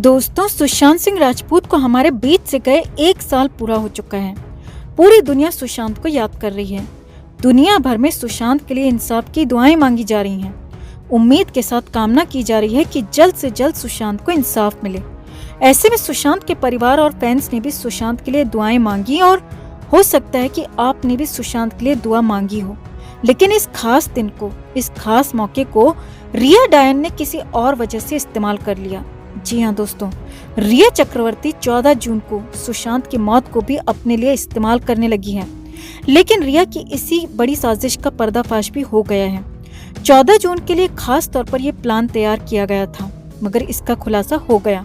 दोस्तों, सुशांत सिंह राजपूत को हमारे बीच से गए 1 साल पूरा हो चुका है। पूरी दुनिया सुशांत को याद कर रही है। दुनिया भर में सुशांत के लिए इंसाफ की दुआएं मांगी जा रही हैं। उम्मीद के साथ कामना की जा रही है कि जल्द से जल्द सुशांत को इंसाफ मिले। ऐसे में सुशांत के परिवार और फैंस ने भी सुशांत के लिए दुआएं मांगी और हो सकता है कि आपने भी सुशांत के लिए दुआ मांगी हो। लेकिन इस खास दिन को, इस खास मौके को रिया डायन ने किसी और वजह से इस्तेमाल कर लिया। जी हाँ दोस्तों, रिया चक्रवर्ती 14 जून को सुशांत की मौत को भी अपने लिए इस्तेमाल करने लगी है। लेकिन रिया की इसी बड़ी साजिश का पर्दाफाश भी हो गया है। 14 जून के लिए खास तौर पर यह प्लान तैयार किया गया था, मगर इसका खुलासा हो गया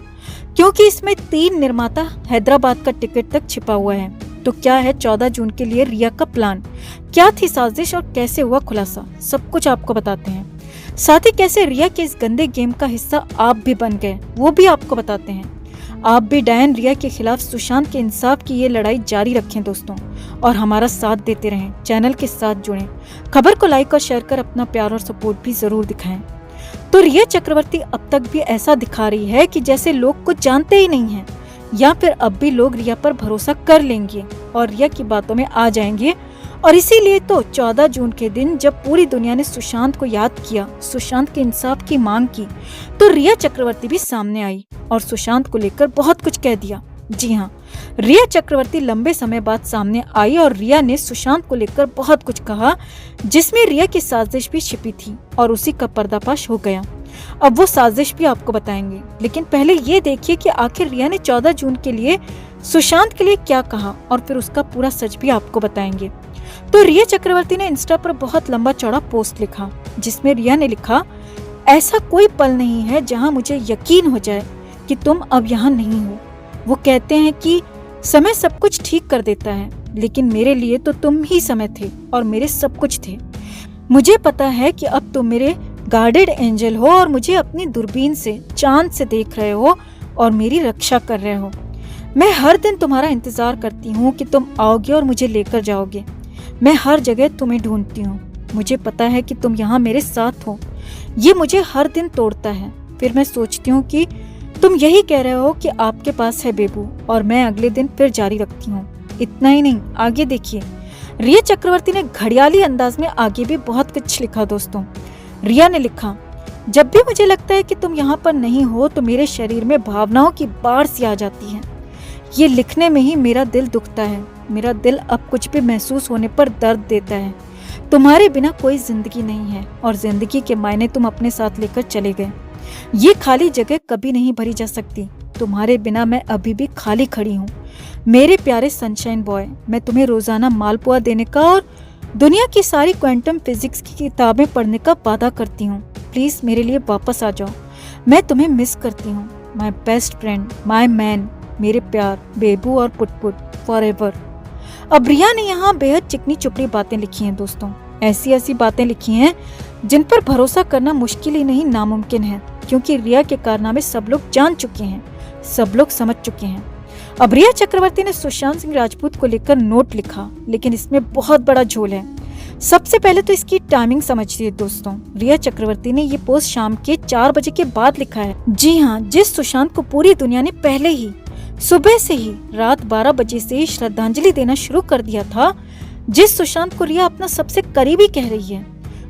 क्योंकि इसमें 3 निर्माता हैदराबाद का टिकट तक छिपा हुआ है। तो क्या है 14 जून के लिए रिया का प्लान, क्या थी साजिश और कैसे हुआ खुलासा, सब कुछ आपको बताते हैं। साथ ही कैसे रिया के इस गंदे गेम का हिस्सा आप भी बन गए, वो भी आपको बताते हैं। आप भी डायन रिया के खिलाफ सुशांत के इंसाफ की ये लड़ाई जारी रखें दोस्तों, और हमारा साथ देते रहें, चैनल के साथ जुड़ें, खबर को लाइक और शेयर कर अपना प्यार और सपोर्ट भी जरूर दिखाएं। तो रिया चक्रवर्ती अब तक भी ऐसा दिखा रही है कि जैसे लोग कुछ जानते ही नहीं हैं, या फिर अब भी लोग रिया पर भरोसा कर लेंगे और रिया की बातों में आ जाएंगे। और इसीलिए तो 14 जून के दिन जब पूरी दुनिया ने सुशांत को याद किया, सुशांत के इंसाफ की मांग की, तो रिया चक्रवर्ती भी सामने आई और सुशांत को लेकर बहुत कुछ कह दिया। जी हाँ, रिया चक्रवर्ती लंबे समय बाद सामने आई और रिया ने सुशांत को लेकर बहुत कुछ कहा, जिसमें रिया की साजिश भी छिपी थी और उसी का पर्दाफाश हो गया। अब वो साजिश भी आपको बताएंगे, लेकिन पहले ये देखिए कि आखिर रिया ने 14 जून के लिए सुशांत के लिए क्या कहा और फिर उसका पूरा सच भी आपको बताएंगे। तो रिया चक्रवर्ती ने इंस्टा पर बहुत लंबा चौड़ा पोस्ट लिखा, जिसमें रिया ने लिखा, ऐसा कोई पल नहीं है जहां मुझे यकीन हो जाए कि तुम अब यहाँ नहीं हो। वो कहते हैं कि समय सब कुछ ठीक कर देता है, लेकिन मेरे लिए तो तुम ही समय थे और मेरे सब कुछ थे। मुझे पता है कि अब तुम मेरे गार्डेड एंजल हो और मुझे अपनी दूरबीन से चांद से देख रहे हो और मेरी रक्षा कर रहे हो। मैं हर दिन तुम्हारा इंतजार करती हूँ कि तुम आओगे और मुझे लेकर जाओगे। मैं हर जगह तुम्हें ढूंढती हूँ। मुझे पता है कि तुम यहाँ मेरे साथ हो। ये मुझे हर दिन तोड़ता है। फिर मैं सोचती हूँ कि तुम यही कह रहे हो कि आपके पास है बेबू, और मैं अगले दिन फिर जारी रखती हूँ। इतना ही नहीं, आगे देखिए। रिया चक्रवर्ती ने घड़ियाली अंदाज में आगे भी बहुत कुछ लिखा दोस्तों। रिया ने लिखा, जब भी मुझे लगता है कि तुम यहाँ पर नहीं हो तो मेरे शरीर में भावनाओं की बाढ़ सी आ जाती है। ये लिखने में ही मेरा दिल दुखता है। मेरा दिल अब कुछ भी महसूस होने पर दर्द देता है। तुम्हारे बिना कोई जिंदगी नहीं है और जिंदगी के मायने तुम अपने साथ लेकर चले गए। ये खाली जगह कभी नहीं भरी जा सकती। तुम्हारे बिना मैं अभी भी खाली खड़ी हूँ। मेरे प्यारे सनशाइन बॉय, मैं तुम्हें रोजाना मालपुआ देने का और दुनिया की सारी क्वांटम फिजिक्स की किताबें पढ़ने का वादा करती हूँ। प्लीज मेरे लिए वापस आ जाओ। मैं तुम्हें मिस करती हूँ। My best friend, my man, मेरे प्यार, बेबू और पुटपुट फॉरएवर। अब रिया ने यहाँ बेहद चिकनी चुपड़ी बातें लिखी हैं दोस्तों। ऐसी ऐसी बातें लिखी हैं जिन पर भरोसा करना मुश्किल ही नहीं, नामुमकिन है, क्योंकि रिया के कारनामे सब लोग जान चुके हैं, सब लोग समझ चुके हैं। अब रिया चक्रवर्ती ने सुशांत सिंह राजपूत को लेकर नोट लिखा, लेकिन इसमें बहुत बड़ा झोल है। सबसे पहले तो इसकी टाइमिंग समझिए दोस्तों। रिया चक्रवर्ती ने ये पोस्ट शाम के 4 बजे के बाद लिखा है। जी हाँ, जिस सुशांत को पूरी दुनिया ने पहले ही सुबह से ही रात 12 बजे से ही श्रद्धांजलि देना शुरू कर दिया था, जिस सुशांत को रिया अपना सबसे करीबी कह रही है,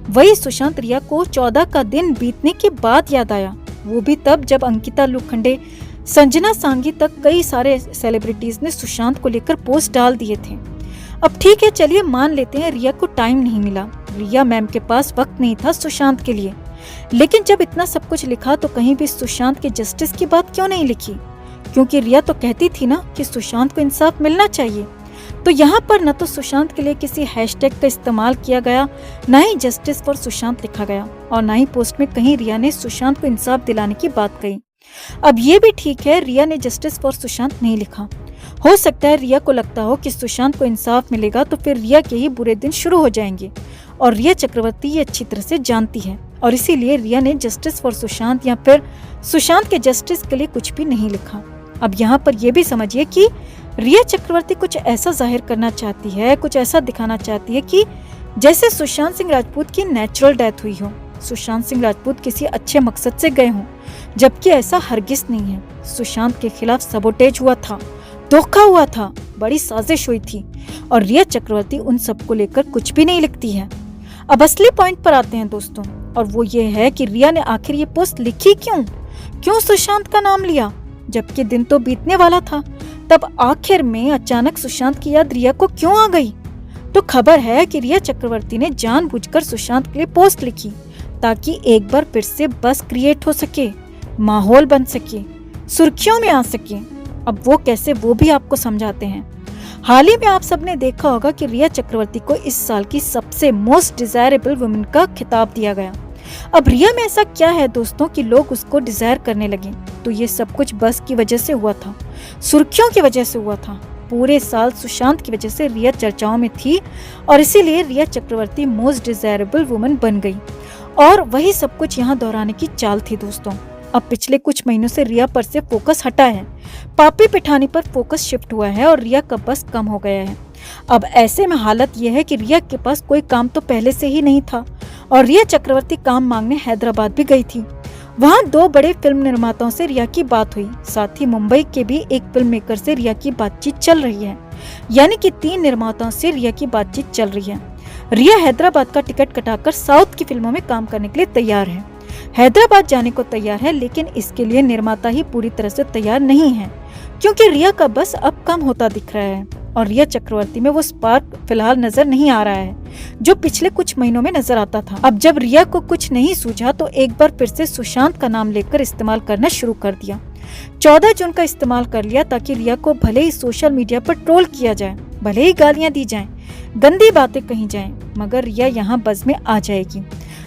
वही सुशांत रिया को 14 का दिन बीतने के बाद याद आया। वो भी तब जब अंकिता लोखंडे, संजना सांगी तक कई सारे सेलिब्रिटीज ने सुशांत को लेकर पोस्ट डाल दिए थे। अब ठीक है, चलिए मान लेते हैं रिया को टाइम नहीं मिला, रिया मैम के पास वक्त नहीं था सुशांत के लिए। लेकिन जब इतना सब कुछ लिखा तो कहीं भी सुशांत के जस्टिस की बात क्यों नहीं लिखी? क्योंकि रिया तो कहती थी ना कि सुशांत को इंसाफ मिलना चाहिए। तो यहाँ पर न तो सुशांत के लिए किसी हैशटैग का इस्तेमाल किया गया, न ही जस्टिस फॉर सुशांत लिखा गया, और न ही पोस्ट में कहीं रिया ने सुशांत को इंसाफ दिलाने की बात कही। अब ये भी ठीक है, रिया ने जस्टिस फॉर सुशांत नहीं लिखा। हो सकता है रिया को लगता हो कि सुशांत को इंसाफ मिलेगा तो फिर रिया के ही बुरे दिन शुरू हो जाएंगे, और रिया चक्रवर्ती ये अच्छी तरह से जानती है, और इसीलिए रिया ने जस्टिस फॉर सुशांत या फिर सुशांत के जस्टिस के लिए कुछ भी नहीं लिखा। अब यहाँ पर यह भी समझिए कि रिया चक्रवर्ती कुछ ऐसा जाहिर करना चाहती है, कुछ ऐसा दिखाना चाहती है कि जैसे सुशांत सिंह राजपूत की नेचुरल डेथ हुई हो, सुशांत सिंह राजपूत किसी अच्छे मकसद से गए हों, जबकि ऐसा हरगिज नहीं है। सुशांत के खिलाफ सबोटेज हुआ था, धोखा हुआ था, बड़ी साजिश हुई थी और रिया चक्रवर्ती उन सबको लेकर कुछ भी नहीं लिखती है। अब असली पॉइंट पर आते हैं दोस्तों, और वो ये है कि रिया ने आखिर ये पोस्ट लिखी क्यों सुशांत का नाम लिया, जबकि दिन तो बीतने वाला था। तब आखिर में अचानक सुशांत की याद रिया को क्यों आ गई? तो खबर है कि रिया चक्रवर्ती ने जानबूझकर सुशांत के लिए पोस्ट लिखी ताकि एक बार फिर से बस क्रिएट हो सके, माहौल बन सके, सुर्खियों में आ सके। अब वो कैसे, वो भी आपको समझाते हैं। हाल ही में आप सबने देखा होगा कि रिया चक्रवर्ती को इस साल की सबसे मोस्ट डिजायरेबल वुमेन का खिताब दिया गया। अब रिया में ऐसा क्या है दोस्तों कि लोग उसको डिजायर करने लगे? तो ये सब कुछ बस की वजह से हुआ था, सुर्खियों की वजह से हुआ था। पूरे साल सुशांत की वजह से रिया चर्चाओं में थी और इसीलिए रिया चक्रवर्ती मोस्ट डिजायरेबल वुमेन बन गई। और वही सब कुछ यहाँ दोहराने की चाल थी दोस्तों। अब पिछले कुछ महीनों से रिया पर से फोकस हटा है, पापी पिठानी पर फोकस शिफ्ट हुआ है और रिया का बस कम हो गया है। अब ऐसे में हालत यह है कि रिया के पास कोई काम तो पहले से ही नहीं था और रिया चक्रवर्ती काम मांगने हैदराबाद भी गई थी। वहाँ 2 बड़े फिल्म निर्माताओं से रिया की बात हुई, साथ ही मुंबई के भी एक फिल्म मेकर से रिया की बातचीत चल रही है। यानी कि 3 निर्माताओं से रिया की बातचीत चल रही है। रिया हैदराबाद का टिकट कटाकर साउथ की फिल्मों में काम करने के लिए तैयार है, हैदराबाद जाने को तैयार है, लेकिन इसके लिए निर्माता ही पूरी तरह से तैयार नहीं है, क्योंकि रिया का बस अब कम होता दिख रहा है और रिया चक्रवर्ती में वो स्पार्क फिलहाल नजर नहीं आ रहा है जो पिछले कुछ महीनों में नजर आता था। अब जब रिया को कुछ नहीं सूझा तो एक बार फिर से सुशांत का नाम लेकर इस्तेमाल करना शुरू कर दिया। 14 जून का इस्तेमाल कर लिया ताकि रिया को भले ही सोशल मीडिया पर ट्रोल किया जाए, भले ही गालियां दी जाएं, गंदी बातें कही जाएं, मगर रिया यहाँ बज़ में आ जाएगी।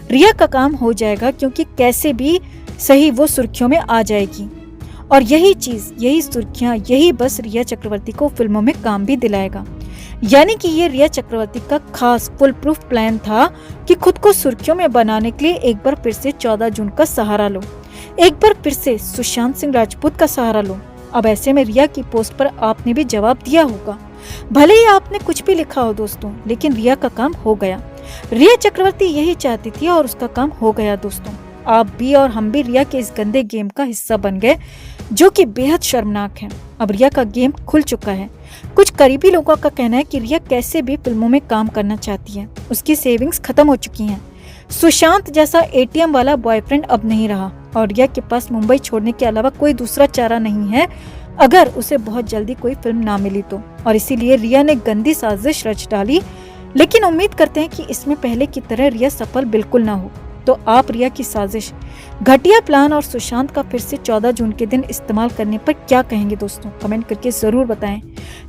रिया का काम हो जाएगा, क्योंकि कैसे भी सही वो सुर्खियों में आ जाएगी और यही चीज, यही सुर्खियां, यही बस रिया चक्रवर्ती को फिल्मों में काम भी दिलाएगा। यानी कि ये रिया चक्रवर्ती का खास फुल प्रूफ प्लान था कि खुद को सुर्खियों में बनाने के लिए एक बार फिर से 14 जून का सहारा लो, एक बार फिर से सुशांत सिंह राजपूत का सहारा लो। अब ऐसे में रिया की पोस्ट पर आपने भी जवाब दिया होगा, भले ही आपने कुछ भी लिखा हो दोस्तों, लेकिन रिया का काम हो गया। रिया चक्रवर्ती यही चाहती थी और उसका काम हो गया दोस्तों। आप भी और हम भी रिया के इस गंदे गेम का हिस्सा बन गए, जो कि बेहद शर्मनाक है। अब रिया का गेम खुल चुका है। कुछ करीबी लोगों का कहना है कि रिया कैसे भी फिल्मों में काम करना चाहती है, उसकी सेविंग्स खत्म हो चुकी हैं। सुशांत जैसा एटीएम वाला बॉयफ्रेंड अब नहीं रहा और रिया के पास मुंबई छोड़ने के अलावा कोई दूसरा चारा नहीं है, अगर उसे बहुत जल्दी कोई फिल्म ना मिली तो। और इसीलिए रिया ने गंदी साजिश रच डाली, लेकिन उम्मीद करते हैं कि इसमें पहले की तरह रिया सफल बिल्कुल ना हो। तो आप रिया की साजिश, घटिया प्लान और सुशांत का फिर से 14 जून के दिन इस्तेमाल करने पर क्या कहेंगे दोस्तों? कमेंट करके जरूर बताएं।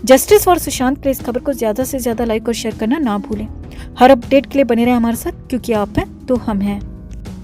जस्टिस फॉर सुशांत के इस खबर को ज्यादा से ज्यादा लाइक और शेयर करना ना भूलें। हर अपडेट के लिए बने रहें हमारे साथ, क्योंकि आप हैं तो हम हैं।